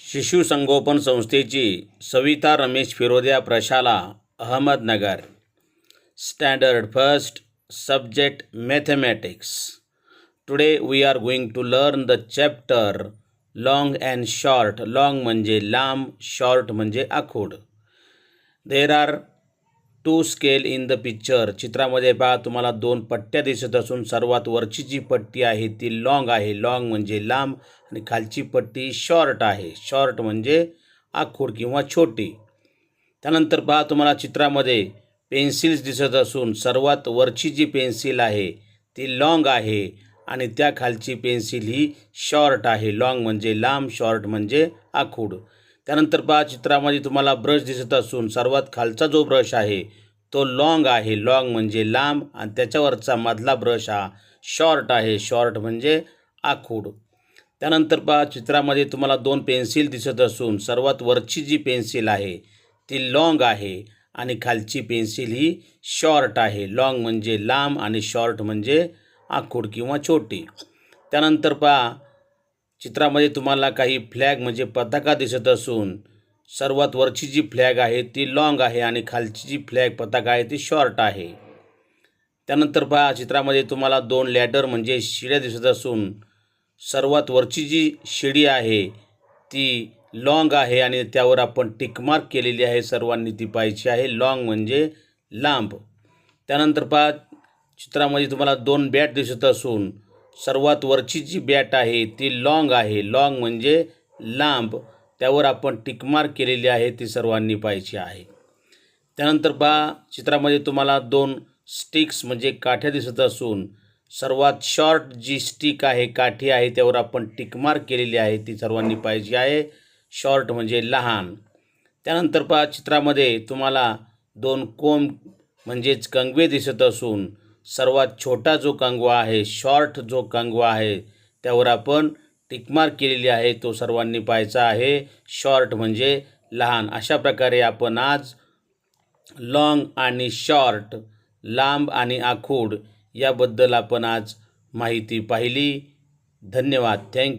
शिशु संगोपन संस्थेची सविता रमेश फिरोदिया प्रशाला Ahmednagar. Standard first, subject mathematics. Today we are going to learn the chapter long and short. Long म्हणजे लांब, short म्हणजे आखूड. There are two scale in the picture. चित्रामध्ये पहा तुम्हाला दोन पट्ट्या दिसत असून सर्वात वरची जी पट्टी आहे ती लॉंग आहे. लॉंग म्हणजे लांब आणि खालची पट्टी शॉर्ट आहे. शॉर्ट म्हणजे आखूड किंवा छोटी. त्यानंतर पहा तुम्हाला चित्रामध्ये पेन्सिल्स दिसत असून सर्वात वरची जी पेन्सिल आहे ती लॉंग आहे आणि त्या खालची पेन्सिल ही शॉर्ट आहे. लॉंग म्हणजे लांब, शॉर्ट म्हणजे आखूड. त्यानंतर पहा चित्रामध्ये तुम्हाला ब्रश दिसत असून सर्वात खालचा जो ब्रश आहे तो लॉंग आहे. लॉंग म्हणजे लांब आणि त्याच्यावरचा मधला ब्रश हा शॉर्ट आहे. शॉर्ट म्हणजे आखूड. त्यानंतर पहा चित्रामध्ये तुम्हाला दोन पेन्सिल दिसत असून सर्वात वरची जी पेन्सिल आहे ती लॉंग आहे आणि खालची पेन्सिल ही शॉर्ट आहे. लॉंग म्हणजे लांब आणि शॉर्ट म्हणजे आखूड किंवा छोटी. त्यानंतर पहा चित्रामध्ये तुम्हाला काही फ्लॅग म्हणजे पताका दिसत असून सर्वात वरची जी फ्लॅग आहे ती लॉंग आहे आणि खालची जी फ्लॅग पताका आहे ती शॉर्ट आहे. त्यानंतर पहा चित्रामध्ये तुम्हाला दोन लॅडर म्हणजे शिड्या दिसत असून सर्वात वरची जी शिडी आहे ती लॉंग आहे आणि त्यावर आपण टिक मार्क केलेली आहे. सर्वांनी ती पाहायची आहे. लॉंग म्हणजे लांब. त्यानंतर पहा चित्रामध्ये तुम्हाला दोन बॅट दिसत असून सर्वात वरची जी बॅट आहे ती लॉंग आहे. लॉंग म्हणजे लांब, त्यावर आपण टिक मार्क केलेली आहे. ती सर्वांनी पाहायची आहे. त्यानंतर पहा चित्रामध्ये तुम्हाला दोन स्टिक्स म्हणजे काठ्या दिसत असून सर्वात शॉर्ट जी स्टिक आहे, काठी आहे, त्यावर आपण टिक मार्क केलेली आहे. ती सर्वांनी पाहायची आहे. शॉर्ट म्हणजे लहान. त्यानंतर पहा चित्रामध्ये तुम्हाला दोन कोंब म्हणजेच कंगवे दिसत असून सर्वात छोटा जो कंगवा आहे, शॉर्ट जो कंगवा आहे, त्यावर आपण टिक मार्क केलेली आहे. तो सर्वांनी पाहायचा आहे. शॉर्ट म्हणजे लहान. अशा प्रकारे आपण आज लॉंग आणि शॉर्ट, लांब आणि आखूड याबद्दल आपण आज माहिती पाहिली. धन्यवाद. थँक्यू.